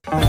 Live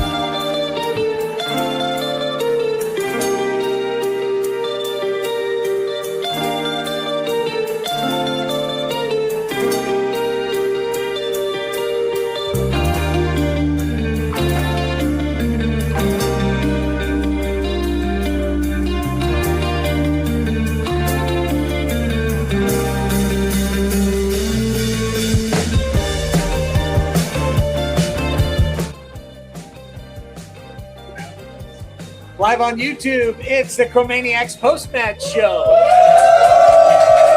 on YouTube, it's the Chromaniacs post-match show.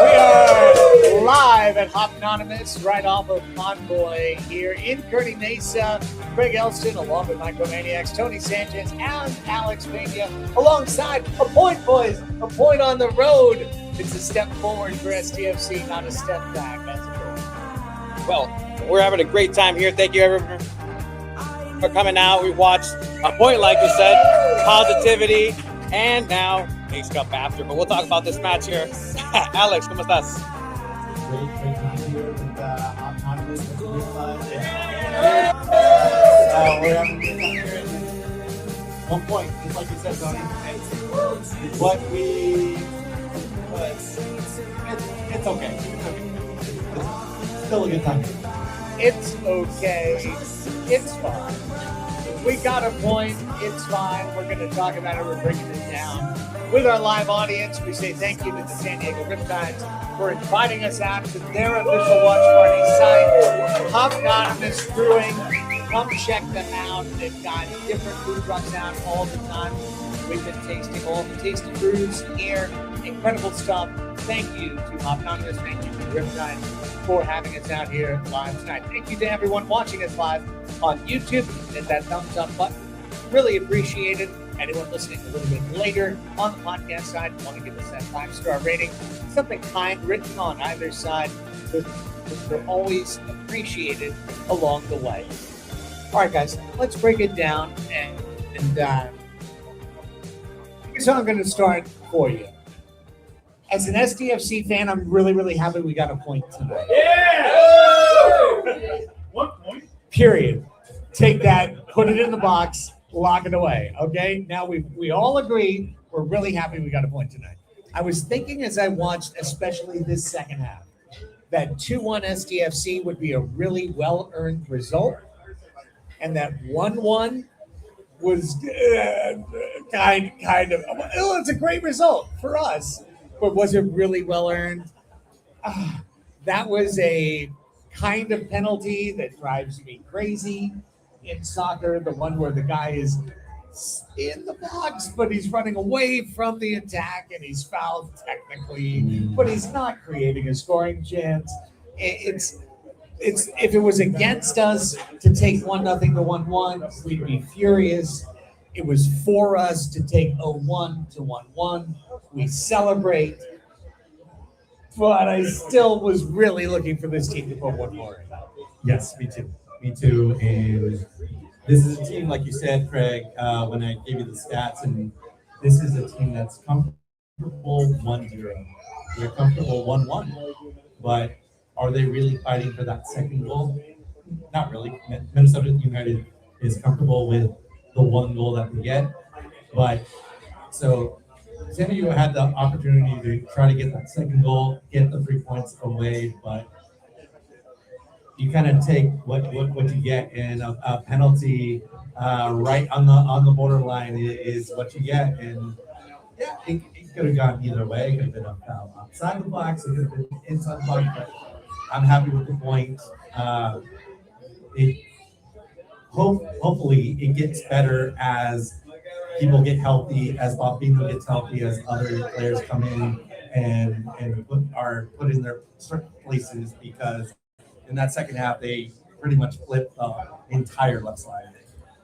We are live at Hop Anonymous, right off of Convoy here in Kearney Mesa. Craig Elston, along with my Chromaniacs, Tony Sanchez and Alex Pena, alongside a point, boys, a point on the road. It's a step forward for STFC, not a step back. That's it. Well, we're having a great time here. Thank you, everyone, for coming out. We watched a point, like you said, positivity, and now Ace Cup after. But we'll talk about this match here. Alex, ¿cómo estás? Great time here with Hop Anonymous. We're having a good time here. 1 point, just like you said, Tony. It's okay. It's still a good time. It's okay. It's fine. We got a point. It's fine. We're going to talk about it. We're bringing it down. With our live audience, we say thank you to the San Diego Riptides for inviting us out to their official watch party site. Hop Anonymous Brewing. Come check them out. They've got different food trucks out all the time. We've been tasting all the tasty brews here. Incredible stuff. Thank you to Hop Anonymous. Thank you to the Riptides for having us out here live tonight. Thank you to everyone watching us live on YouTube. Hit that thumbs up button. Really appreciate it. Anyone listening a little bit later on the podcast side, want to give us that 5-star rating, something kind written on either side. They're always appreciated along the way. All right, guys, let's break it down. And here's how I'm going to start for you. As an SDFC fan, I'm really, really happy we got a point tonight. Yeah! 1 point. Period. Take that, put it in the box, lock it away. Okay? Now we all agree we're really happy we got a point tonight. I was thinking as I watched, especially this second half, that 2-1 SDFC would be a really well-earned result, and that 1-1 was kind of, well, it's a great result for us. But was it really well earned? That was a kind of penalty that drives me crazy in soccer. The one where the guy is in the box, but he's running away from the attack and he's fouled technically, but he's not creating a scoring chance. It's if it was against us to take 1-0 to 1-1, we'd be furious. It was for us to take 0-1 to 1-1. We celebrate, but I still was really looking for this team to put one more in. Yes, me too. Me too. And this is a team, like you said, Craig, when I gave you the stats, and this is a team that's comfortable 1-0. They're comfortable 1-1. But are they really fighting for that second goal? Not really. Minnesota United is comfortable with the one goal that we get. But so San Diego had the opportunity to try to get that second goal, get the 3 points away, but you kind of take what you get, and a penalty right on the borderline is what you get. And yeah, it could have gone either way. It could have been a foul outside the box, it could have been inside the box, but I'm happy with the point. Hopefully it gets better as people get healthy, as Bobino gets healthy, as other players come in and are put in their certain places, because in that second half they pretty much flipped the entire left side.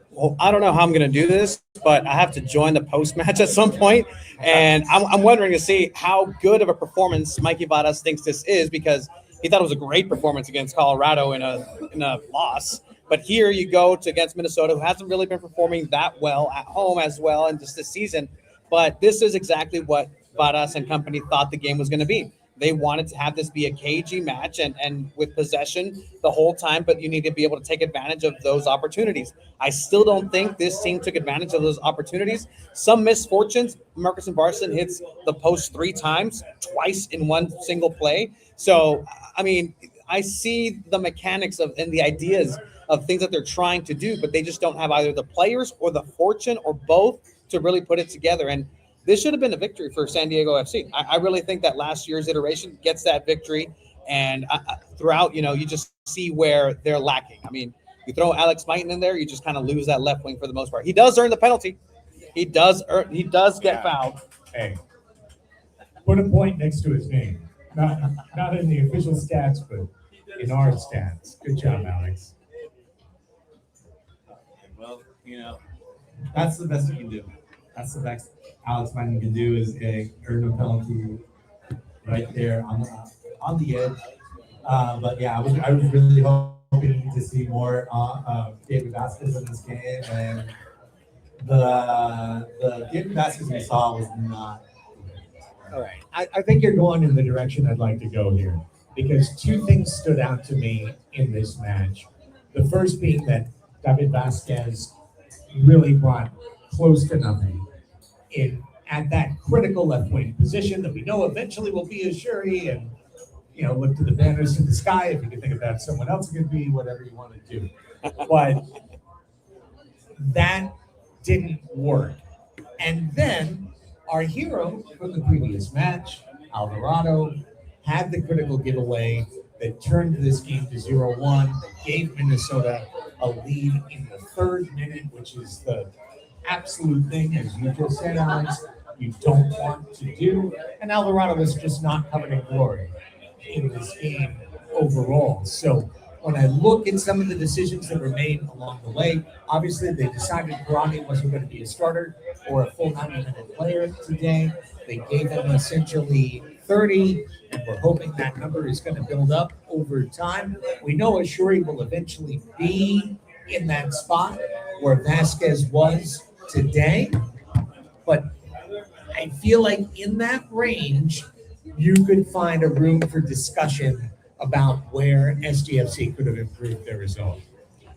Well, I don't know how I'm going to do this, but I have to join the post-match at some point, and I'm wondering to see how good of a performance Mikey Vadas thinks this is, because he thought it was a great performance against Colorado in a loss. But here you go against Minnesota, who hasn't really been performing that well at home as well, and just this season. But this is exactly what Vadas and company thought the game was going to be. They wanted to have this be a cagey match and with possession the whole time, but you need to be able to take advantage of those opportunities. I still don't think this team took advantage of those opportunities. Some misfortunes. Marcus Barson hits the post 3 times, twice in one single play. So, I mean, I see the mechanics of and the ideas of things that they're trying to do, but they just don't have either the players or the fortune or both to really put it together. And this should have been a victory for San Diego FC. I really think that last year's iteration gets that victory. And throughout, you just see where they're lacking. I mean, you throw Alex Mighton in there, you just kind of lose that left wing for the most part. He does earn the penalty. He does get fouled. Hey, put a point next to his name. Not in the official stats, but in our stats. Good job, Alex. Well, that's the best you can do. That's the best Alex Mighton can do is earn a penalty right there on the edge. But yeah, I was really hoping to see more David Vasquez in this game, and the David Vasquez we saw was not. All right. I think you're going in the direction I'd like to go here, because 2 things stood out to me in this match. The first being that David Vasquez really brought close to nothing at that critical left wing position that we know eventually will be a Shuri, and look to the banners in the sky if you can think about someone else it could be, whatever you want to do. But that didn't work. And then our hero from the previous match, Alvarado, had the critical giveaway that turned this game to 0-1, that gave Minnesota a lead in the 3rd minute, which is the absolute thing, as you just said, Alex, you don't want to do. And Alvarado was just not covered in glory in this game overall. So when I look at some of the decisions that were made along the way, obviously they decided Karani wasn't going to be a starter or a full 90-minute player today. They gave him essentially 30, and we're hoping that number is going to build up over time. We know Ashuri will eventually be in that spot where Vasquez was today, but I feel like in that range, you could find a room for discussion about where SDFC could have improved their result.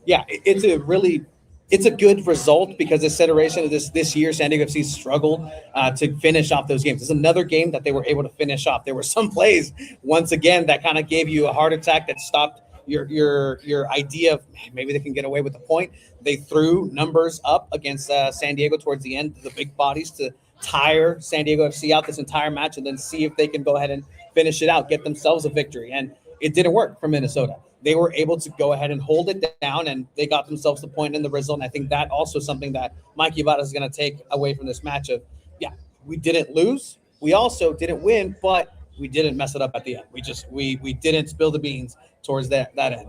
Yeah, it's a good result because this iteration of this year, San Diego FC struggled to finish off those games. It's another game that they were able to finish off. There were some plays, once again, that kind of gave you a heart attack that stopped your idea of maybe they can get away with the point. They threw numbers up against San Diego towards the end, the big bodies, to tire San Diego FC out this entire match and then see if they can go ahead and finish it out, get themselves a victory. And it didn't work for Minnesota. They were able to go ahead and hold it down, and they got themselves the point in the result. And I think that also something that Mikey Vada is going to take away from this match of, yeah, we didn't lose. We also didn't win, but we didn't mess it up at the end. We didn't spill the beans towards that end.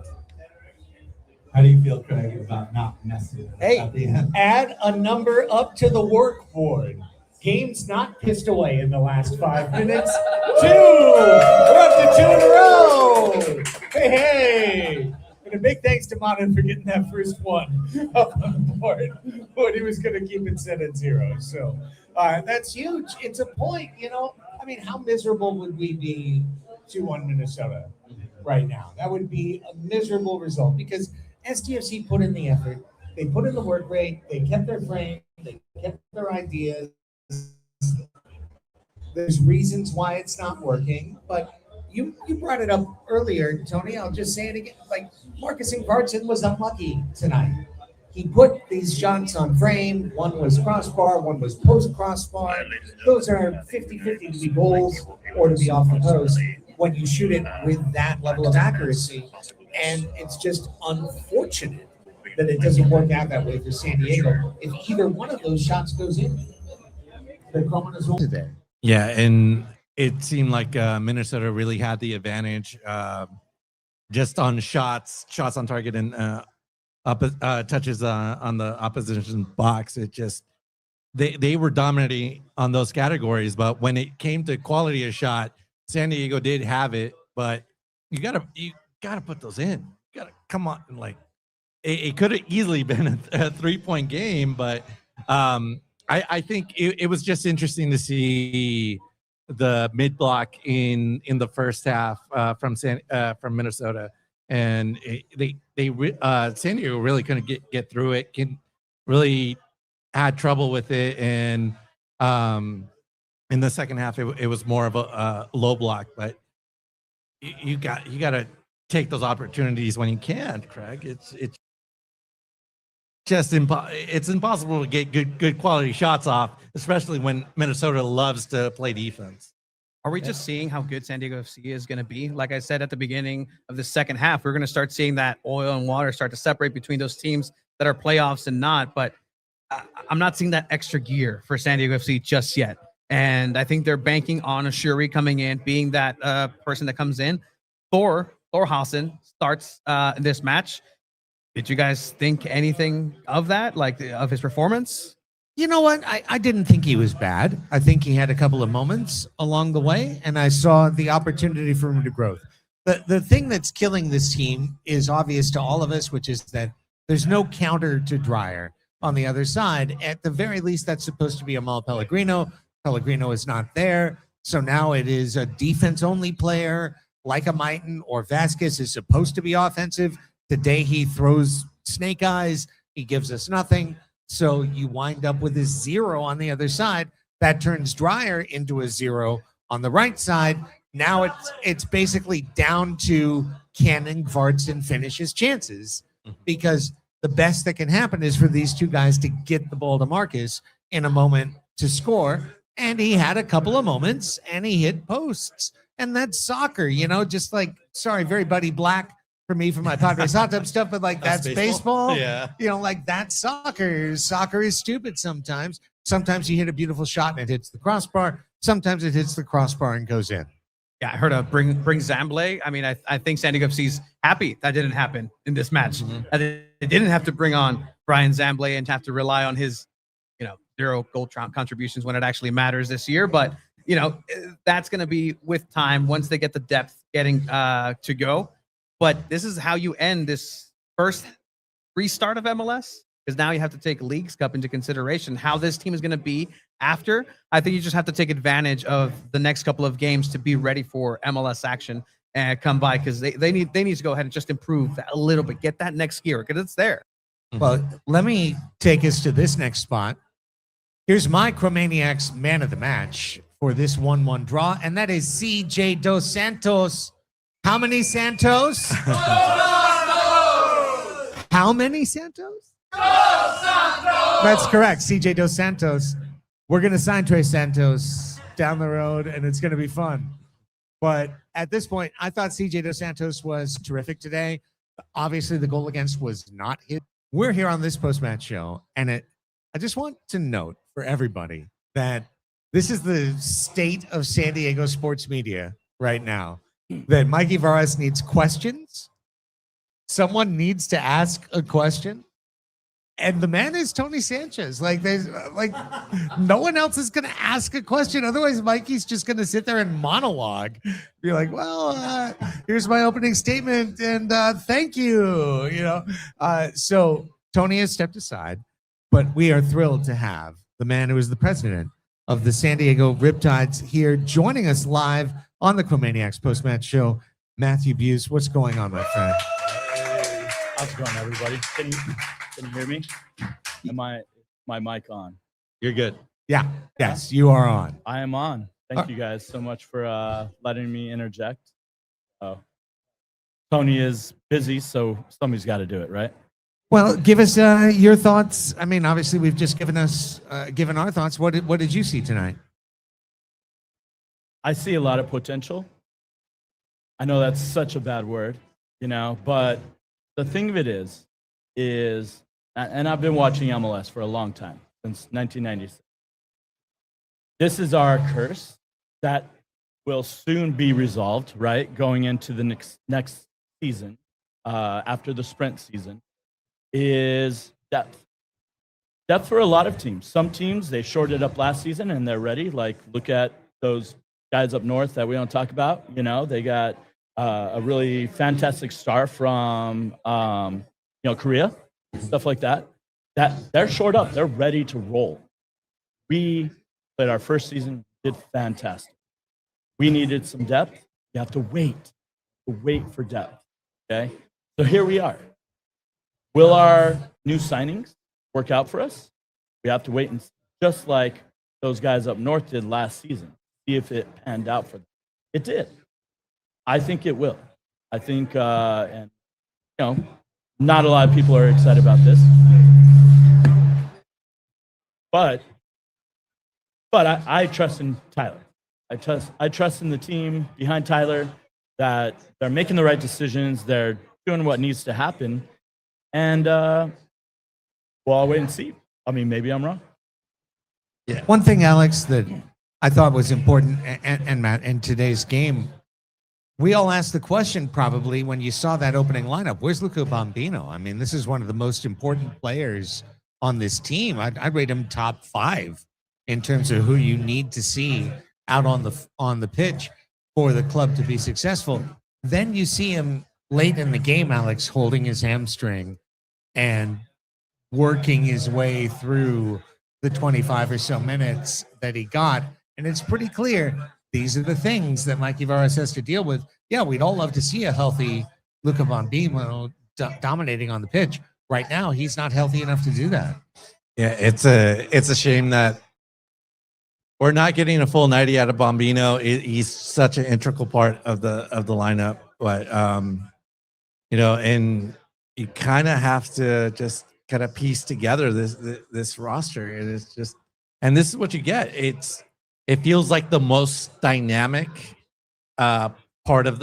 How do you feel, Craig, about not messing it up at the end? Add a number up to the work board. Games not pissed away in the last 5 minutes. 2! We're up to 2 in a row! Hey! And a big thanks to Manan for getting that first one up on the board when he was going to keep it set at 0. So that's huge. It's a point, I mean, how miserable would we be 2-1 Minnesota right now? That would be a miserable result because SDFC put in the effort. They put in the work rate. They kept their frame. They kept their ideas. There's reasons why it's not working, but you brought it up earlier, Tony. I'll just say it again. Like, Marcus Ingvartsen was unlucky tonight. He put these shots on frame. One was crossbar, one was post crossbar. Those are 50-50 to be goals or to be off the post when you shoot it with that level of accuracy. And it's just unfortunate that it doesn't work out that way for San Diego. If either one of those shots goes in, they're coming as well today. Yeah, and it seemed like Minnesota really had the advantage just on shots on target and touches on the opposition box. It just they were dominating on those categories, but when it came to quality of shot, San Diego did have it, but you gotta put those in. You gotta come on, like it could have easily been a 3-point game, but I think it was just interesting to see the mid block in the first half from Minnesota, and San Diego really couldn't get through it. Really had trouble with it, and in the second half it was more of a low block. But you got to take those opportunities when you can, Craig. It's just it's impossible to get good quality shots off, especially when Minnesota loves to play defense. Are we just seeing how good San Diego FC is going to be? Like I said at the beginning of the second half, we're going to start seeing that oil and water start to separate between those teams that are playoffs and not. But I'm not seeing that extra gear for San Diego FC just yet. And I think they're banking on Ashuri coming in, being that person that comes in. Thorhausen starts this match. Did you guys think anything of that, like of his performance? You know what? I didn't think he was bad. I think he had a couple of moments along the way, and I saw the opportunity for him to grow. The thing that's killing this team is obvious to all of us, which is that there's no counter to Dreyer on the other side. At the very least, that's supposed to be Amal Pellegrino. Pellegrino is not there. So now it is a defense-only player like a Maiton, or Vasquez is supposed to be offensive. Today he throws snake eyes. He gives us nothing. So you wind up with a 0 on the other side. That turns Dreyer into a 0 on the right side. Now it's basically down to can Gvartsen finish his chances, because the best that can happen is for these two guys to get the ball to Marcus in a moment to score. And he had a couple of moments and he hit posts. And that's soccer, just like, sorry, very Buddy Black for me, for my Padres hot tub stuff, but like that's baseball. Yeah. Like that's soccer. Soccer is stupid sometimes. Sometimes you hit a beautiful shot and it hits the crossbar. Sometimes it hits the crossbar and goes in. Yeah, I heard of bring Zamble. I mean, I think San Diego FC's happy that didn't happen in this match. That they didn't have to bring on Brian Zamble and have to rely on his, 0 goal contributions when it actually matters this year. But, that's going to be with time once they get the depth getting to go. But this is how you end this first restart of MLS, because now you have to take Leagues Cup into consideration, how this team is going to be after. I think you just have to take advantage of the next couple of games to be ready for MLS action and come by, because they need to go ahead and just improve that a little bit, get that next gear, because it's there. Well, let me take us to this next spot. Here's my Chromaniacs man of the match for this 1-1 draw, and that is CJ Dos Santos. How many Santos? How many Santos? That's correct, CJ Dos Santos. We're going to sign Trey Santos down the road, and it's going to be fun. But at this point, I thought CJ Dos Santos was terrific today. Obviously, the goal against was not his. We're here on this post-match show, and I just want to note for everybody that this is the state of San Diego sports media right now, that Mikey Varas needs questions. Someone needs to ask a question. And the man is Tony Sanchez. There's no one else is going to ask a question. Otherwise, Mikey's just going to sit there and monologue. Be like, well, here's my opening statement, and thank you. So Tony has stepped aside, but we are thrilled to have the man who is the president of the San Diego Riptides here joining us live on the Chromaniacs post-match show. Matthew Buse, what's going on, my friend? Hey, how's it going, everybody? Can you hear me? Am my mic on? You're good. Yeah. Yes, you are on. I am on. Thank you guys so much for letting me interject. Tony is busy, so somebody's got to do it, right? Well, give us your thoughts. I mean, obviously, we've just given our thoughts. What did you see tonight? I see a lot of potential. I know that's such a bad word, but the thing of it is, and I've been watching MLS for a long time, since 1996. This is our curse that will soon be resolved, right? Going into the next season, after the sprint season, is depth. Depth for a lot of teams. Some teams, they shored it up last season and they're ready. Like, look at those guys up north that we don't talk about. They got a really fantastic star from, Korea, stuff like that. That they're shored up. They're ready to roll. We played our first season, did fantastic. We needed some depth. You have to wait for depth. Okay. So here we are. Will our new signings work out for us? We have to wait and see, just like those guys up north did last season. See if it panned out for them. It did. I think it will. I think, and you know, not a lot of people are excited about this, but I trust in Tyler. I trust in the team behind Tyler that they're making the right decisions. They're doing what needs to happen, and well, I'll wait and see. I mean, maybe I'm wrong. Yeah. One thing, Alex, that I thought was important, and Matt, in today's game, we all asked the question probably when you saw that opening lineup, where's Luca Bambino? I mean, this is one of the most important players on this team. I'd rate him top 5 in terms of who you need to see out on the pitch for the club to be successful. Then you see him late in the game, Alex, holding his hamstring and working his way through the 25 or so minutes that he got. And it's pretty clear these are the things that Mikey Varas has to deal with. Yeah, we'd all love to see a healthy Luca Bambino dominating on the pitch. Right now, he's not healthy enough to do that. Yeah, it's a shame that we're not getting a full 90 out of Bambino. He's such an integral part of the lineup, but you know, and you kind of have to just kind of piece together this roster, and it's just, and this is what you get. It feels like the most dynamic part of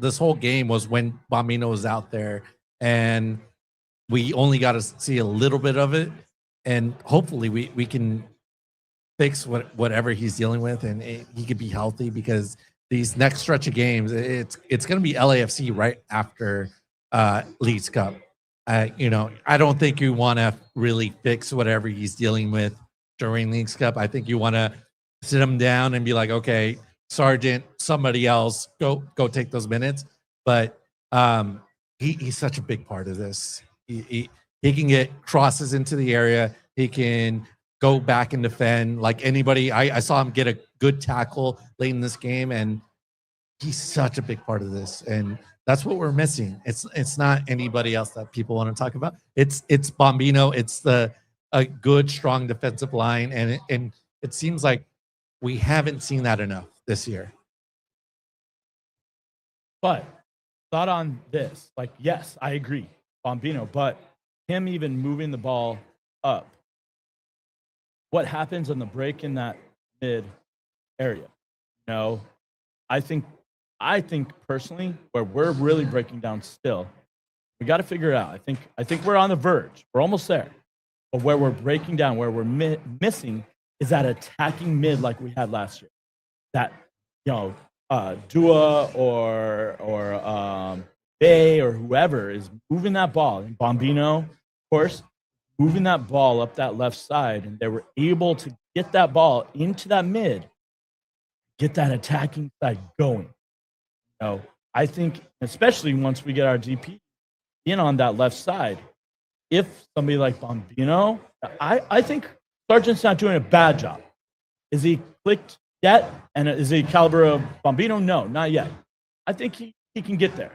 this whole game was when Bambino was out there, and we only got to see a little bit of it, and hopefully we can fix whatever he's dealing with, and he could be healthy, because these next stretch of games, it's going to be LAFC right after Leagues Cup. You know, I don't think you want to really fix whatever he's dealing with during Leagues Cup. I think you want to sit him down and be like, okay, Sergeant, somebody else, go take those minutes. But he's such a big part of this. He can get crosses into the area. He can go back and defend like anybody. I saw him get a good tackle late in this game, and he's such a big part of this. And that's what we're missing. It's not anybody else that people want to talk about. It's Bambino. It's a good, strong defensive line, and it seems like we haven't seen that enough this year. But thought on this, like, yes, I agree, Bambino, but him even moving the ball up, what happens on the break in that mid area? You know, I think personally, where we're really breaking down still, we got to figure it out. I think we're on the verge. We're almost there. But where we're breaking down, where we're missing is that attacking mid like we had last year. That, you know, Dua or Bay or whoever is moving that ball. And Bambino, of course, moving that ball up that left side, and they were able to get that ball into that mid, get that attacking side going. You know, I think, especially once we get our DP in on that left side, if somebody like Bambino, I think Sargent's not doing a bad job. Is he clicked yet? And is he caliber of Bambino? No, not yet. I think he can get there.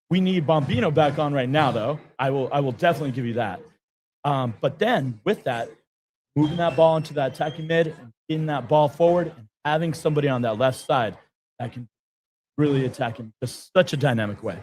We need Bambino back on right now, though. I will definitely give you that. But then with that, moving that ball into that attacking mid and getting that ball forward and having somebody on that left side that can really attack him just such a dynamic way.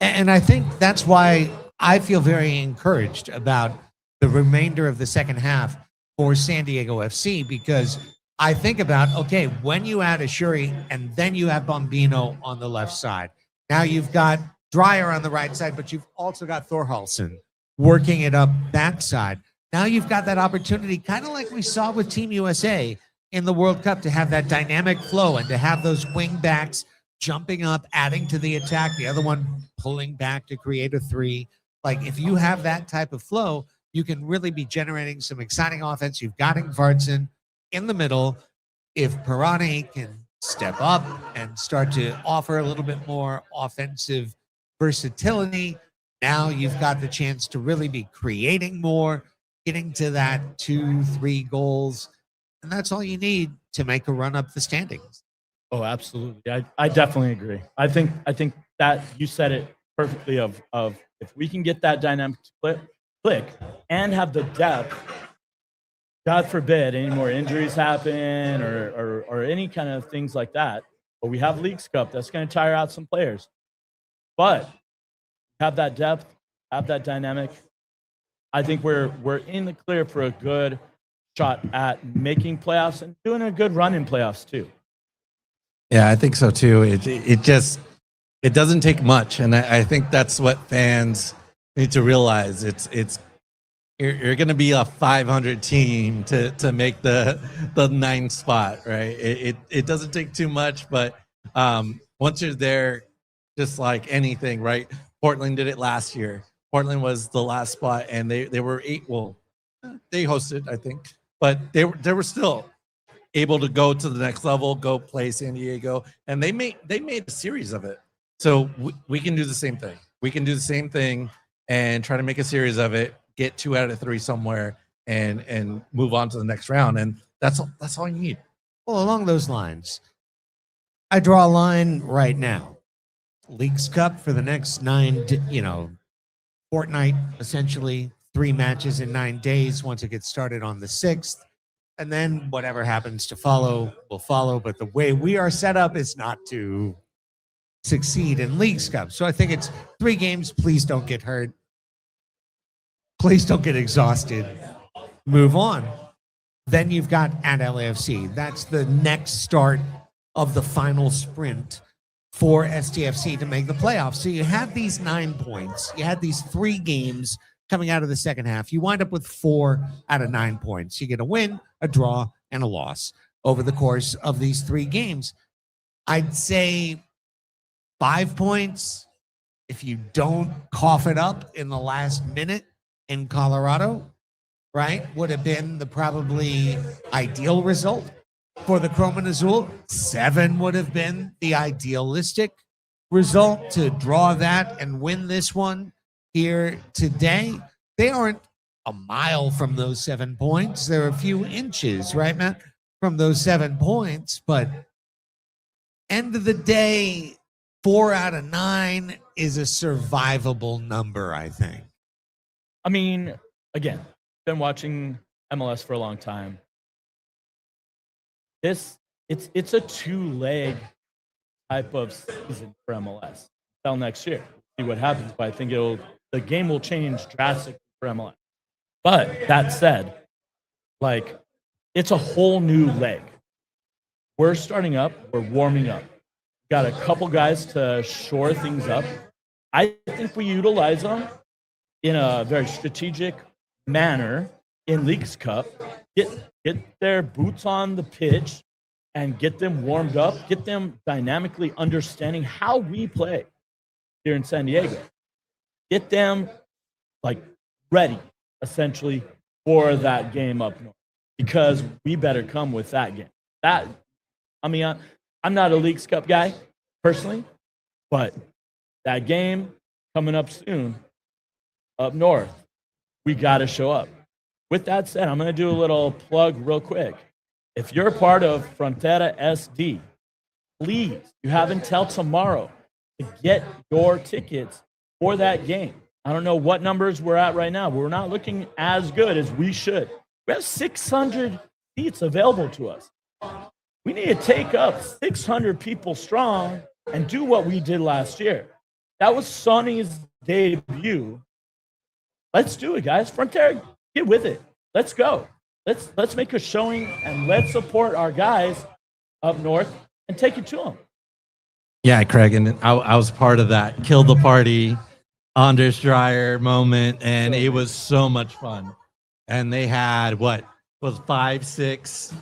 And I think that's why I feel very encouraged about the remainder of the second half for San Diego FC, because I think about, okay, when you add Ashuri and then you have Bambino on the left side, now you've got Dreyer on the right side, but you've also got Thorhalson working it up that side. Now you've got that opportunity, kind of like we saw with Team USA in the World Cup, to have that dynamic flow and to have those wing backs jumping up, adding to the attack, the other one pulling back to create a 3. Like, if you have that type of flow, you can really be generating some exciting offense. You've got Ingvartsen in the middle. If Pirani can step up and start to offer a little bit more offensive versatility, now you've got the chance to really be creating more, getting to that 2-3 goals. And that's all you need to make a run up the standings. Oh, absolutely. I definitely agree. I think that you said it perfectly of if we can get that dynamic click and have the depth, God forbid any more injuries happen or any kind of things like that. But we have Leagues Cup that's going to tire out some players. But have that depth, have that dynamic. I think we're in the clear for a good shot at making playoffs and doing a good run in playoffs too. Yeah, I think so too. It doesn't take much, and I think that's what fans need to realize. You're going to be a 500 team to make the ninth spot, right? It doesn't take too much, but once you're there, just like anything, right? Portland did it last year. Portland was the last spot, and they were eight. Well, they hosted, I think, but they were still able to go to the next level, go play San Diego, and they made a series of it. So we can do the same thing. We can do the same thing and try to make a series of it, get 2 out of 3 somewhere, and move on to the next round. And that's all you need. Well, along those lines, I draw a line right now. Leagues Cup for the next 9, fortnight, essentially 3 matches in 9 days once it gets started on the 6th. And then whatever happens to follow will follow. But the way we are set up is not to succeed in Leagues Cup. So I think it's 3 games. Please don't get hurt. Please don't get exhausted. Move on. Then you've got at LAFC. That's the next start of the final sprint for STFC to make the playoffs. So you have these 9 points. You had these 3 games coming out of the second half. You wind up with 4 out of 9 points. You get a win, a draw, and a loss over the course of these 3 games. I'd say 5 points if you don't cough it up in the last minute in Colorado, right, would have been the probably ideal result for the Chroma Azul. 7 would have been the idealistic result to draw that and win this one here today. They aren't a mile from those 7 points. They're a few inches, right, Matt, from those 7 points. But end of the day, 4 out of 9 is a survivable number, I think. I mean, again, been watching MLS for a long time. It's a 2-leg type of season for MLS until next year. See what happens, but I think the game will change drastically for MLS. But that said, it's a whole new leg. We're starting up, we're warming up. Got a couple guys to shore things up. I think we utilize them in a very strategic manner in Leagues Cup. Get their boots on the pitch and get them warmed up, get them dynamically understanding how we play here in San Diego. Get them ready, essentially, for that game up north, because we better come with that game. I'm not a Leagues Cup guy personally, but that game coming up soon up north, we got to show up. With that said, I'm going to do a little plug real quick. If you're part of Frontera SD, please, you have until tomorrow to get your tickets for that game. I don't know what numbers we're at right now. We're not looking as good as we should. We have 600 seats available to us. We need to take up 600 people strong and do what we did last year. That was Sonny's debut. Let's do it, guys. Frontera, get with it. Let's go. Let's make a showing and let's support our guys up north and take it to them. Yeah, Craig, and I was part of that kill the party Anders Dreyer moment, and it was so much fun. And they had 5, 6,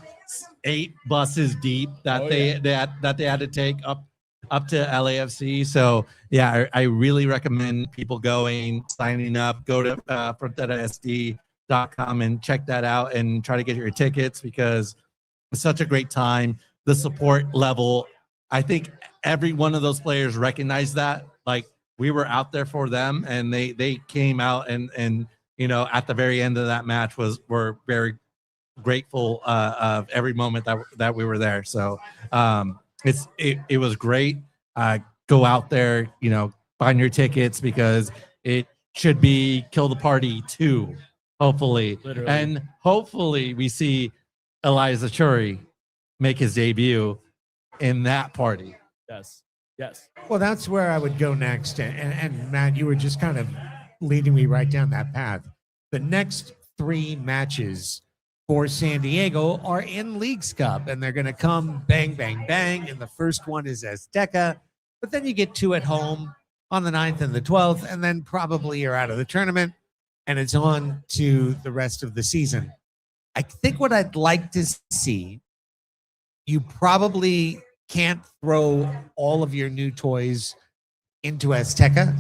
8 buses deep that they had to take up to LAFC. So yeah, I really recommend people signing up. Go to fronteraSD.com and check that out and try to get your tickets, because it's such a great time. The support level, I think every one of those players recognized that. We were out there for them, and they came out and at the very end of that match were very grateful of every moment that we were there. So it was great. Go out there, find your tickets because it should be kill the party too. Hopefully, Literally. and hopefully we see Eliza Churi make his debut in that party. Yes. Yes. Well, that's where I would go next. And Matt, you were just kind of leading me right down that path. The next 3 matches for San Diego are in Leagues Cup, and they're going to come bang, bang, bang. And the first one is Azteca, but then you get 2 at home on the 9th and the 12th, and then probably you're out of the tournament, and it's on to the rest of the season. I think what I'd like to see, you probably can't throw all of your new toys into Azteca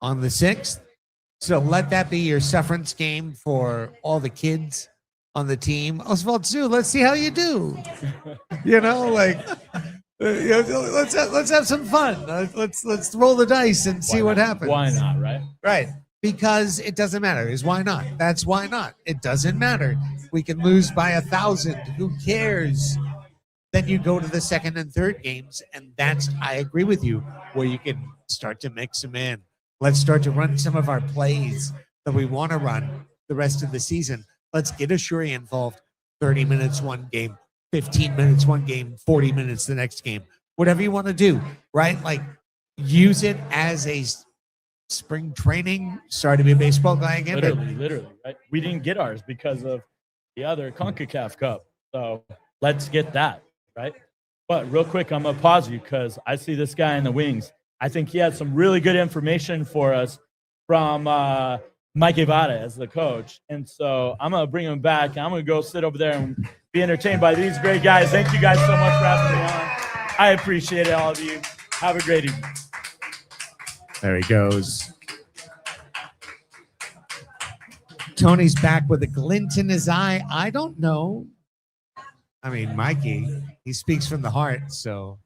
on the 6th. So let that be your sufferance game for all the kids on the team. Oswald Zoo, let's see how you do. Let's have some fun. Let's roll the dice and see what happens. Why not, right? Right. Because it doesn't matter. Is why not? That's why not. It doesn't matter. We can lose by 1,000. Who cares? Then you go to the second and third games, and that's, I agree with you, where you can start to mix them in. Let's start to run some of our plays that we want to run the rest of the season. Let's get a Shuri involved. 30 minutes one game, 15 minutes one game, 40 minutes the next game. Whatever you want to do, right? Like, use it as a spring training. Sorry to be a baseball guy again. Literally, right? We didn't get ours because of the other CONCACAF Cup. So let's get that, right? But real quick, I'm going to pause you because I see this guy in the wings. I think he had some really good information for us from Mike Ivada as the coach. And so I'm going to bring him back. And I'm going to go sit over there and be entertained by these great guys. Thank you guys so much for having me on. I appreciate it, all of you. Have a great evening. There he goes. Tony's back with a glint in his eye. I don't know. I mean, Mikey, he speaks from the heart, so.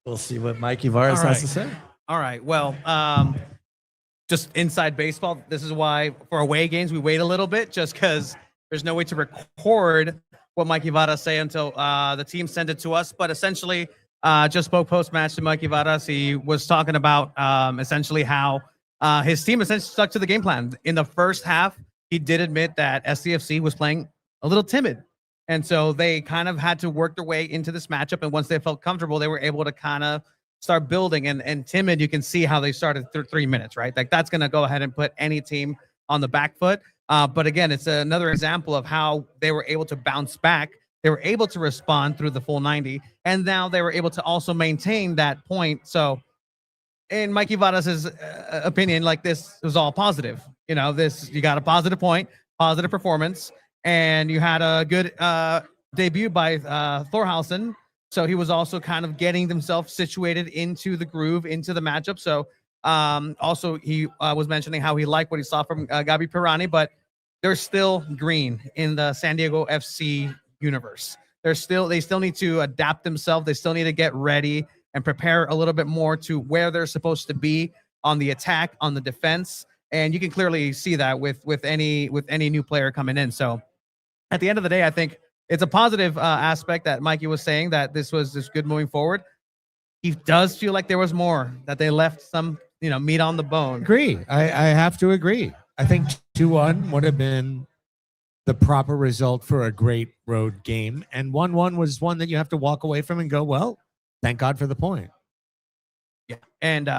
We'll see what Mikey Varas All has to right. say. All right. Well, just inside baseball. This is why for away games we wait a little bit, just because there's no way to record what Mikey Varas say until the team send it to us. But essentially, just spoke post match to Mikey Varas. He was talking about essentially how his team essentially stuck to the game plan. In the first half, he did admit that SCFC was playing a little timid. And so they kind of had to work their way into this matchup. And once they felt comfortable, they were able to kind of start building. And timid, you can see how they started 3 minutes, right? Like that's going to go ahead and put any team on the back foot. But again, it's another example of how they were able to bounce back. They were able to respond through the full 90. And now they were able to also maintain that point. So in Mikey Vadas' opinion, like this was all positive. You got a positive point, positive performance. And you had a good debut by Thorhausen. So he was also kind of getting himself situated into the groove, into the matchup. So also he was mentioning how he liked what he saw from Gabi Pirani, but they're still green in the San Diego FC universe. They still need to adapt themselves. They still need to get ready and prepare a little bit more to where they're supposed to be on the attack, on the defense. And you can clearly see that with any new player coming in. So at the end of the day, I think it's a positive aspect that Mikey was saying that this was just good moving forward. He does feel like there was more, that they left some, meat on the bone. Agree. I have to agree. I think 2-1 would have been the proper result for a great road game. And 1-1 was one that you have to walk away from and go, well, thank God for the point. Yeah. And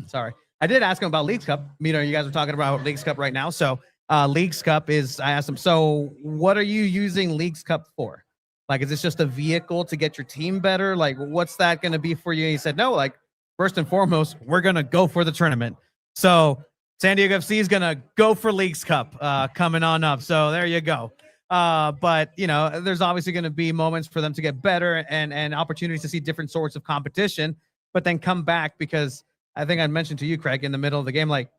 sorry, I did ask him about Leagues Cup. You guys are talking about Leagues Cup right now. So Leagues Cup I asked him, so what are you using Leagues Cup for? Like, is this just a vehicle to get your team better? Like, what's that going to be for you? And he said, no, like, first and foremost, we're going to go for the tournament. So San Diego FC is going to go for Leagues Cup coming on up. So there you go. But, there's obviously going to be moments for them to get better and opportunities to see different sorts of competition, but then come back because I think I mentioned to you, Craig, in the middle of the game, like,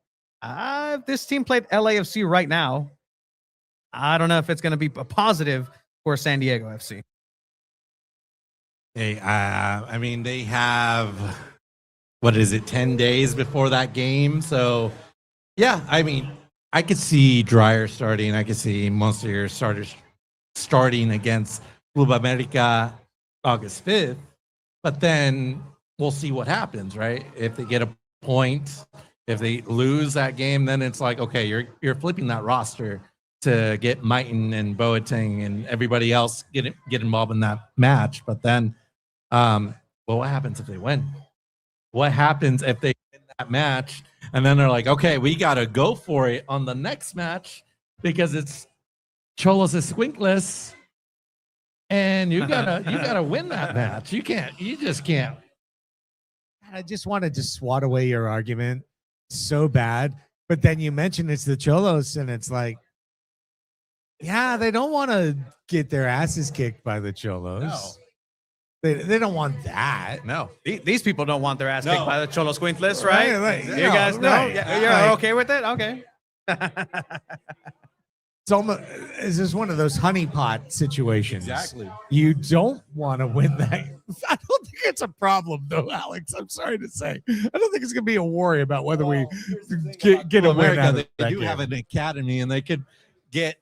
if this team played LAFC right now, I don't know if it's going to be a positive for San Diego FC. Hey, I mean, they have, 10 days before that game? So, yeah, I mean, I could see Dreyer starting. I could see Monster starting against Club America. August 5th, but then we'll see what happens, right? If they get a point, if they lose that game, then it's like, okay, you're flipping that roster to get Mighton and Boateng and everybody else get involved in that match. But then, well, what happens if they win? What happens if they win that match and then they're like, okay, we got to go for it on the next match because it's Cholos Escuincles, and you gotta win that match. You just can't. I just wanted to swat away your argument so bad, but then you mention it's the Cholos, and it's like, yeah, they don't want to get their asses kicked by the Cholos. No. They don't want that. No, these people don't want their ass No. kicked by the Cholos Quintles, right? Right, You guys know? right. Yeah, you're Right. okay with it? Okay. It's almost, it's just one of those honeypot situations. Exactly. You don't want to win that. I don't think it's a problem, though, Alex. I'm sorry to say. I don't think it's going to be a worry about whether we get a win America, out of they that do game. have an academy, and they could get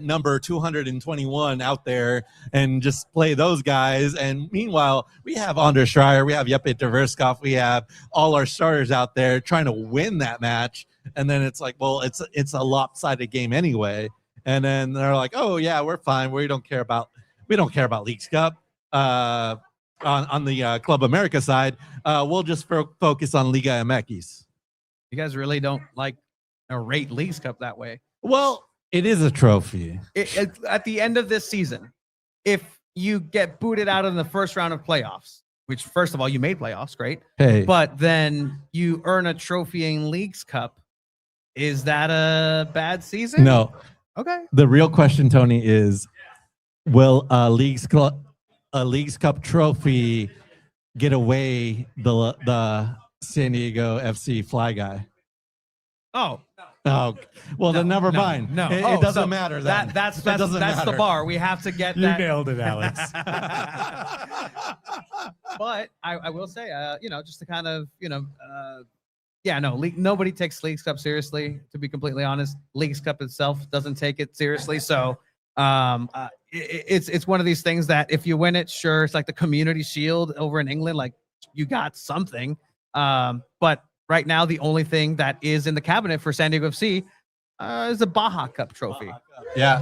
number 221 out there and just play those guys. And meanwhile, we have Anders Schreier, we have Jeppe Tverskov, we have all our starters out there trying to win that match. And then it's like, well, it's a lopsided game anyway. And then they're like, oh yeah, we're fine. We don't care about Leagues Cup. On the Club America side, we'll just focus on Liga MX. You guys really don't like rate Leagues Cup that way. Well, it is a trophy. At the end of this season, if you get booted out in the first round of playoffs, which first of all, you made playoffs, great. Hey, But then you earn a trophy in Leagues Cup. Is that a bad season? no. Okay. The real question, Tony, is will a Leagues Cup trophy get away the San Diego FC fly guy? Oh, Oh, well, then never mind. no. It, Oh, it doesn't so matter. Then. That's That doesn't the matter. bar. We have to get You that. nailed it, Alex. But I will say, just to kind of, nobody takes Leagues Cup seriously, to be completely honest. Leagues Cup itself doesn't take it seriously. So it's one of these things that if you win it, sure, it's like the Community Shield over in England, like you got something. But right now, the only thing that is in the cabinet for San Diego FC is a Baja Cup trophy. Yeah.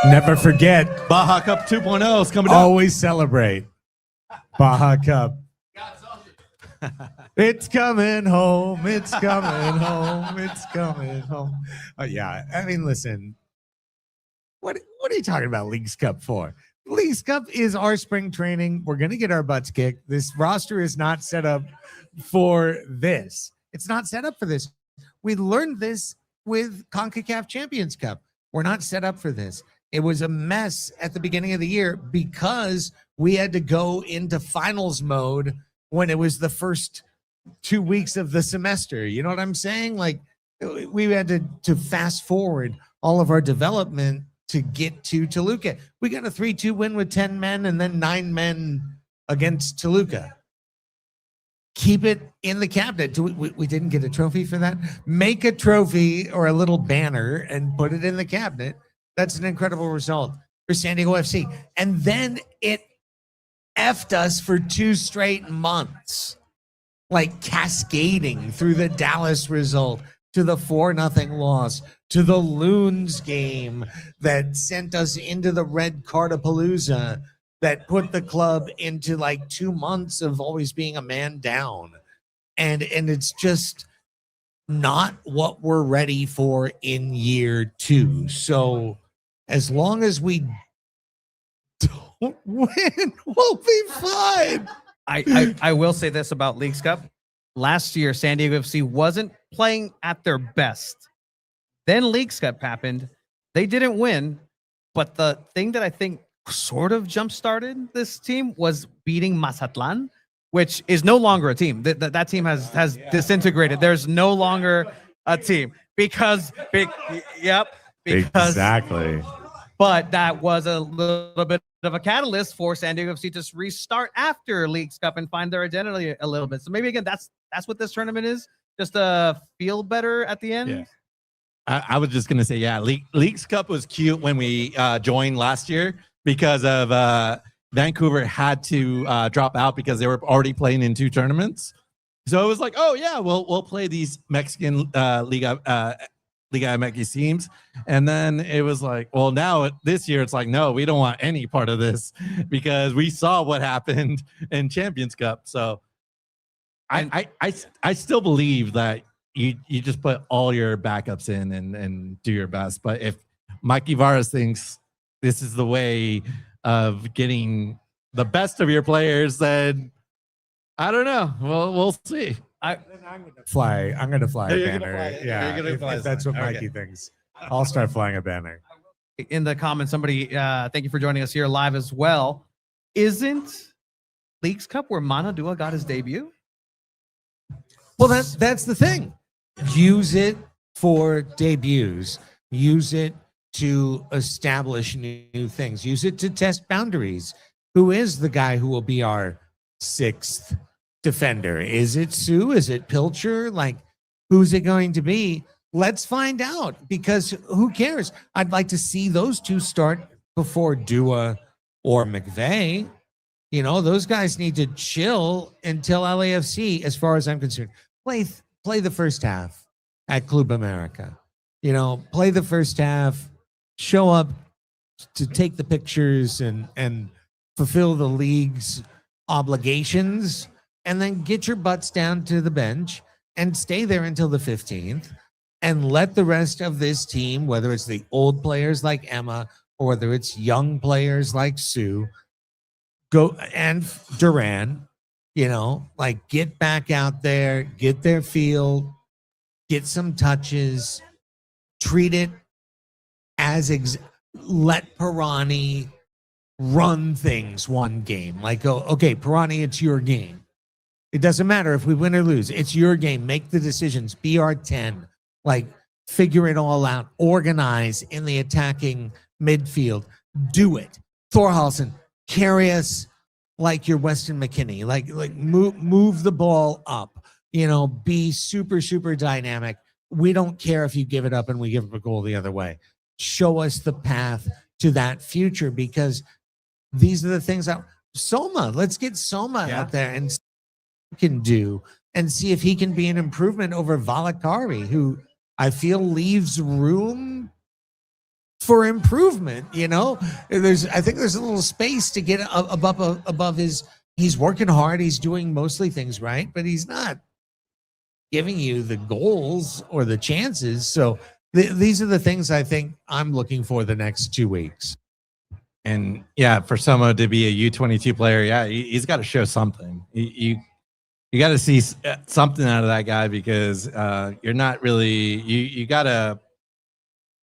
Never forget, Baja Cup 2.0 is coming up. always celebrate. Baja Cup. It's coming home. It's coming home. It's coming home. Yeah. I mean, listen, what are you talking about Leagues Cup for? Leagues Cup is our spring training. We're going to get our butts kicked. This roster is not set up for this. It's not set up for this. We learned this with CONCACAF Champions Cup. We're not set up for this. It was a mess at the beginning of the year because we had to go into finals mode when it was the first 2 weeks of the semester. You know what I'm saying? Like we had to fast forward all of our development to get to Toluca. We got a 3-2 win with 10 men and then 9 men against Toluca. Keep it in the cabinet. We didn't get a trophy for that. Make a trophy or a little banner and put it in the cabinet. That's an incredible result for San Diego FC. And then it effed us for 2 straight months, like cascading through the Dallas result to the 4-0 loss, to the Loons game that sent us into the red Cardapalooza, that put the club into like 2 months of always being a man down. And it's just not what we're ready for in year 2. So as long as we don't win, we'll be fine. I will say this about Leagues Cup. Last year, San Diego FC wasn't playing at their best. Then Leagues Cup happened. They didn't win. But the thing that I think sort of jump-started this team was beating Mazatlan, which is no longer a team. That team has disintegrated. There's no longer a team because Exactly. But that was a little bit of a catalyst for San Diego FC to restart after Leagues Cup and find their identity a little bit. So maybe again, that's what this tournament is. Just to feel better at the end. Yeah. I was just gonna say, yeah, Leagues Cup was cute when we joined last year because of Vancouver had to drop out because they were already playing in 2 tournaments. So it was like, oh yeah, we'll play these Mexican Liga MX teams, and then it was like, well, now this year it's like, no, we don't want any part of this because we saw what happened in Champions Cup. So I still believe that you just put all your backups in and do your best. But if Mikey Varas thinks this is the way of getting the best of your players, then I don't know. Well, we'll see. I'm gonna fly You're a gonna banner. fly it. Yeah, You're gonna fly if that's what something. Mikey thinks. I'll start flying a banner. In the comments, somebody, thank you for joining us here live as well. Isn't Leagues Cup where Mana Dua got his debut? Well, that's the thing. Use it for debuts. Use it to establish new things. Use it to test boundaries. Who is the guy who will be our 6th defender? Is it Sue? Is it Pilcher? Like, who's it going to be? Let's find out, because who cares? I'd like to see those 2 start before Dua or McVeigh. You know, those guys need to chill until LAFC, as far as I'm concerned. Play the first half at Club America. You know, play the first half, show up to take the pictures and fulfill the league's obligations, and then get your butts down to the bench and stay there until the 15th, and let the rest of this team, whether it's the old players like Emma or whether it's young players like Sue, go, and Duran, you know, like, get back out there, get their feel, get some touches, treat it as let Pirani run things one game. Like, go, okay, Pirani, it's your game. It doesn't matter if we win or lose. It's your game. Make the decisions. Be our 10. Like, figure it all out. Organize in the attacking midfield. Do it. Thorhalsen, carry us like your Weston McKinney. Like move the ball up. You know, be super, super dynamic. We don't care if you give it up and we give up a goal the other way. Show us the path to that future, because these are the things that Soma, let's get Soma out there and see what he can do, and see if he can be an improvement over Valakari, who I feel leaves room for improvement. You know, I think there's a little space to get above his. He's working hard. He's doing mostly things right, but he's not giving you the goals or the chances. So these are the things I think I'm looking for the next 2 weeks. And yeah, for Soma to be a U22 player, yeah, he's got to show something. You got to see something out of that guy, because you're not really you got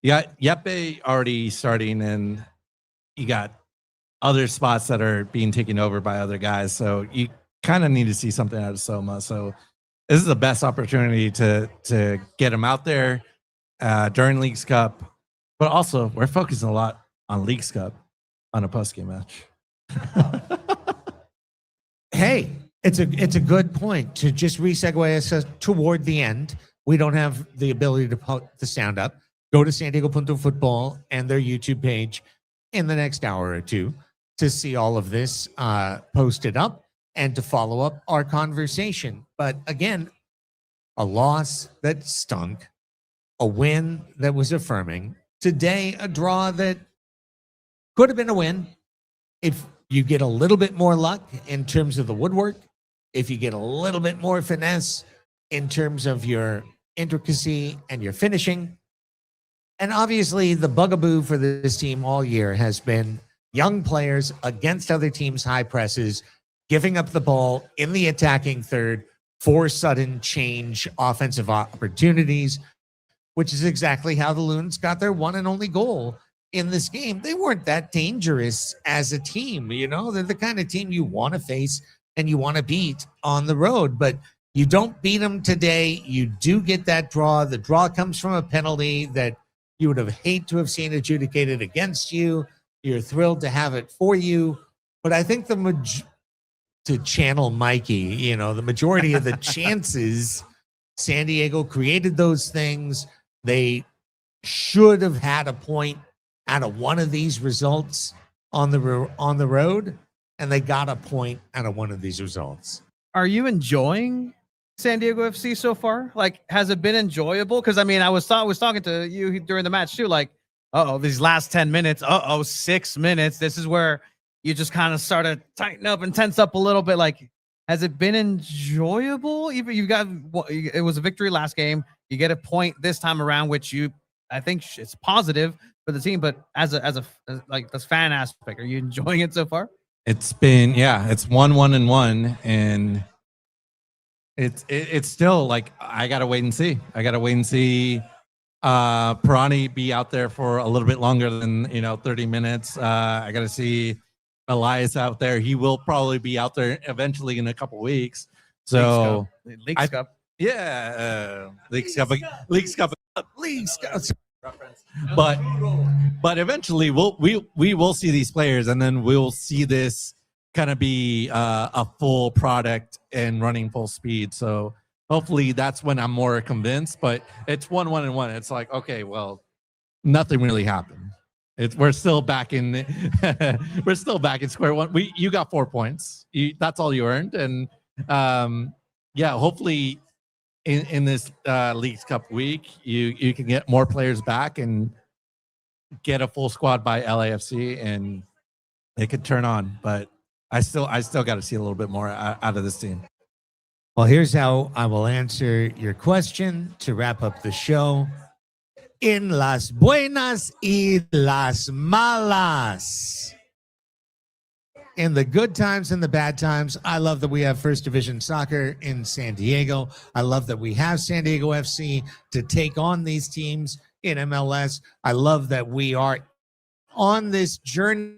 Yeppe already starting, and you got other spots that are being taken over by other guys. So you kind of need to see something out of Soma. So this is the best opportunity to get him out there during Leagues Cup. But also, we're focusing a lot on Leagues Cup on a post-game match. Hey, it's a good point to just re-segue us toward the end. We don't have the ability to put the sound up. Go to San Diego Punto Football and their YouTube page in the next hour or two to see all of this posted up and to follow up our conversation. But again, a loss that stunk, a win that was affirming. Today, a draw that could have been a win if you get a little bit more luck in terms of the woodwork, if you get a little bit more finesse in terms of your intricacy and your finishing. And obviously, the bugaboo for this team all year has been young players against other teams' high presses, giving up the ball in the attacking third for sudden change offensive opportunities, which is exactly how the Loons got their one and only goal in this game. They weren't that dangerous as a team. You know, they're the kind of team you want to face and you want to beat on the road, but you don't beat them today. You do get that draw. The draw comes from a penalty that you would have hated to have seen adjudicated against you. You're thrilled to have it for you. But I think to channel Mikey, you know, the majority of the chances, San Diego created those things. They should have had a point out of one of these results on the road. and they got a point out of one of these results. Are you enjoying San Diego FC so far? Like, has it been enjoyable? Because I mean, I was talking to you during the match too. Like, these last 10 minutes, 6 minutes. This is where you just kind of start to tighten up and tense up a little bit. Like, has it been enjoyable? Even it was a victory last game. You get a point this time around, which I think it's positive for the team. But as like this fan aspect, are you enjoying it so far? It's been, it's 1-1-1, and it's still like, I gotta wait and see. Pirani be out there for a little bit longer than 30 minutes. I gotta see Elias out there. He will probably be out there eventually in a couple weeks. So Leagues Cup. Yeah, Leagues Cup. But eventually we will see these players, and then we'll see this kind of be a full product and running full speed. So hopefully that's when I'm more convinced. But it's 1-1-1. It's like, okay, well, nothing really happened. We're still back in square one. You got 4 points. That's all you earned, and hopefully in this Leagues Cup week you can get more players back and get a full squad by LAFC, and it could turn on. But I still got to see a little bit more out of this team. Well, here's how I will answer your question to wrap up the show. In las buenas y las malas. In the good times and the bad times, I love that we have First Division Soccer in San Diego. I love that we have San Diego FC to take on these teams in MLS. I love that we are on this journey.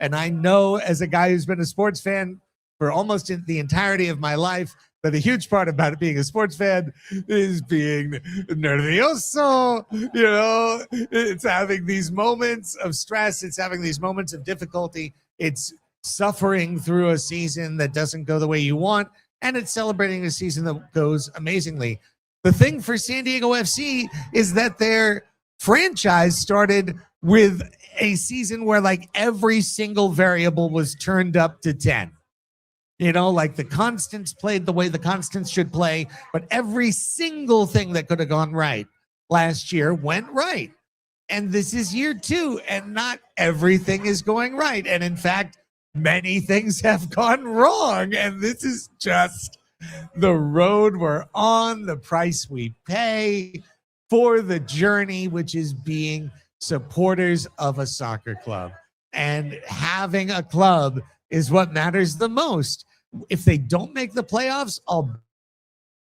And I know, as a guy who's been a sports fan for almost the entirety of my life, that a huge part about it being a sports fan is being nervioso. It's having these moments of stress. It's having these moments of difficulty. It's suffering through a season that doesn't go the way you want, and it's celebrating a season that goes amazingly. The thing for San Diego FC is that their franchise started with a season where like every single variable was turned up to 10. Like the constants played the way the constants should play, but every single thing that could have gone right last year went right. And this is year 2, and not everything is going right. And in fact, many things have gone wrong. And this is just the road we're on, the price we pay for the journey, which is being supporters of a soccer club. And having a club is what matters the most. If they don't make the playoffs, I'll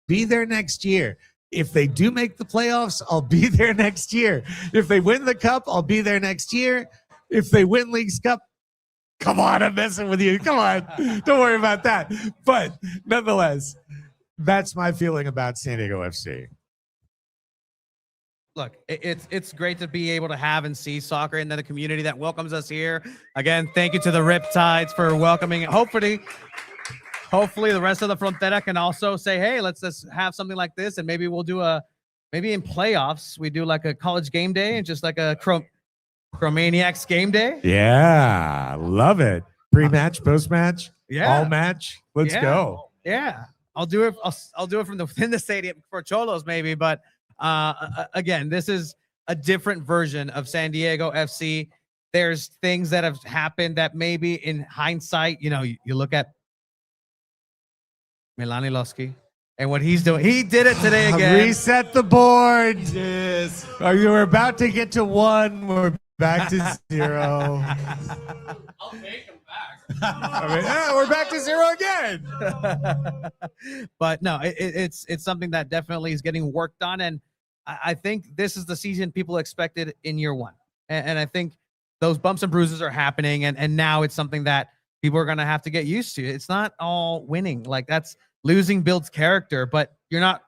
be there next year. If they do make the playoffs, I'll be there next year. If they win the cup, I'll be there next year. If they win Leagues Cup, come on, I'm messing with you. Come on, don't worry about that. But nonetheless, that's my feeling about San Diego FC. Look, it's great to be able to have and see soccer and then the community that welcomes us here. Again, thank you to the Riptides for welcoming. Hopefully the rest of the Frontera can also say, hey, let's just have something like this, and maybe we'll do maybe in playoffs, we do like a college game day and just like a Chromaniacs game day. Yeah, love it. Pre-match, post-match, yeah, all match. Let's go. Yeah, I'll do it. I'll do it from within the stadium for Cholos maybe, but again, this is a different version of San Diego FC. There's things that have happened that maybe in hindsight, you look at Milani Losky and what he's doing. He did it today again. Reset the board. Yes. Oh, you were about to get to 1. We're back to 0. I'll make him back. We're back to 0 again. But no, it's something that definitely is getting worked on, and I think this is the season people expected in year 1, and I think those bumps and bruises are happening, and now it's something that people are going to have to get used to. It's not all winning. Like, that's losing builds character, but you're not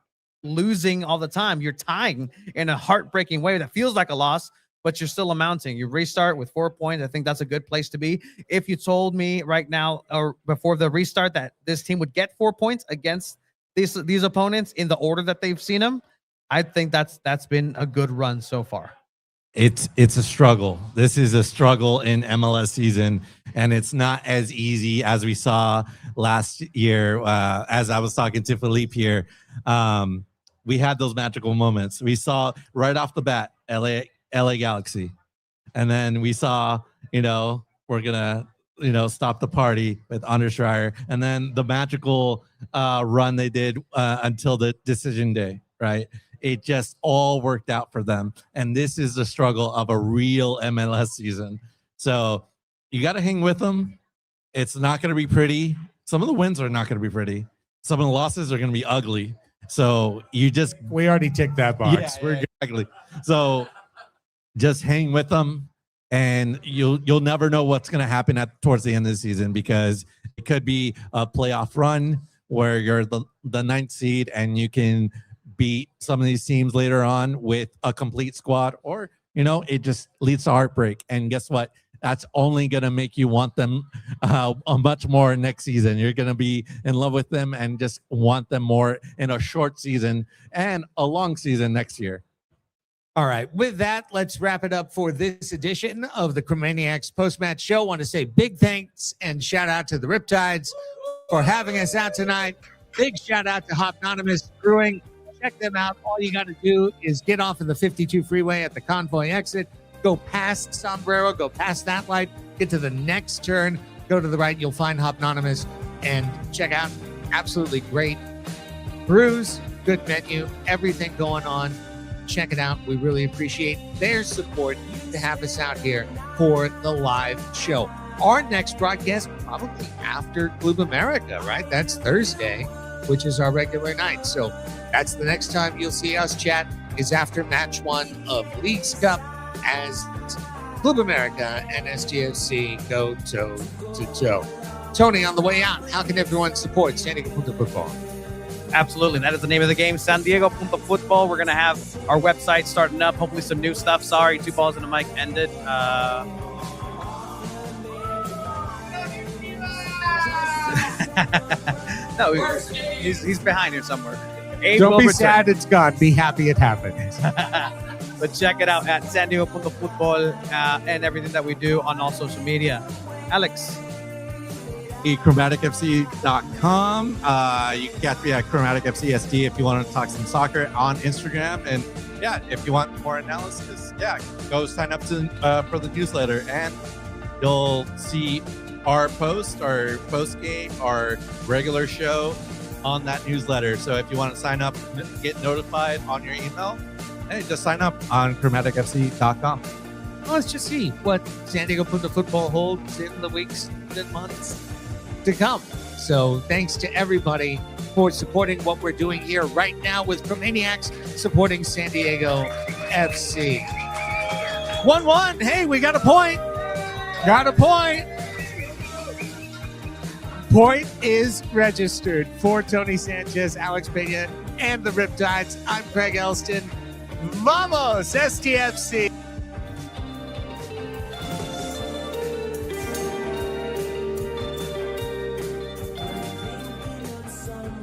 losing all the time. You're tying in a heartbreaking way that feels like a loss, but you're still amounting. You restart with 4 points. I think that's a good place to be. If you told me right now or before the restart that this team would get 4 points against these opponents in the order that they've seen them, I think that's been a good run so far. it's a struggle. This is a struggle in MLS season, and it's not as easy as we saw last year. As I was talking to Philippe here, we had those magical moments. We saw right off the bat LA Galaxy, and then we saw, we're gonna stop the party with Anders Schreier, and then the magical run they did until the decision day, right? It just all worked out for them. And this is the struggle of a real MLS season. So you got to hang with them. It's not going to be pretty. Some of the wins are not going to be pretty. Some of the losses are going to be ugly. So we already ticked that box. Yeah, exactly. So just hang with them, and you'll never know what's going to happen towards the end of the season, because it could be a playoff run where you're the ninth seed and you can beat some of these teams later on with a complete squad, or it just leads to heartbreak. And guess what? That's only going to make you want them much more next season. You're going to be in love with them and just want them more in a short season and a long season next year. All right. With that, let's wrap it up for this edition of the Chromaniacs post-match show. I want to say big thanks and shout out to the Riptides for having us out tonight. Big shout out to Hopnonymous Brewing. Check them out. All you got to do is get off of the 52 freeway at the Convoy exit, go past Sombrero, go past that light, get to the next turn, go to the right. You'll find Hopnonymous and check out absolutely great brews, good menu, everything going on. Check it out. We really appreciate their support to have us out here for the live show. Our next broadcast probably after Club America, right? That's Thursday, which is our regular night. So that's the next time you'll see us chat, is after match 1 of Leagues Cup, as Club America and STFC go toe to toe. Tony, on the way out, how can everyone support San Diego Football? Absolutely. That is the name of the game, San Diego Football. We're going to have our website starting up, hopefully some new stuff. Sorry, 2 balls in the mic ended. No, he's behind here somewhere. Don't be sad it's gone. Be happy it happened. But check it out at San Diego Football and everything that we do on all social media. Alex. ChromaticFC.com. You can catch me at ChromaticFCSD if you want to talk some soccer on Instagram. And yeah, if you want more analysis, go sign up for the newsletter, and you'll see our post-game, our regular show on that newsletter. So if you want to sign up, get notified on your email, hey, just sign up on ChromaticFC.com. Let's just see what San Diego Football holds in the weeks and months to come. So thanks to everybody for supporting what we're doing here right now with Chromaniacs, supporting San Diego FC. 1-1. Hey, we got a point. Got a point. Point is registered for Tony Sanchez, Alex Pena, and the Riptides. I'm Craig Elston. Vamos, STFC.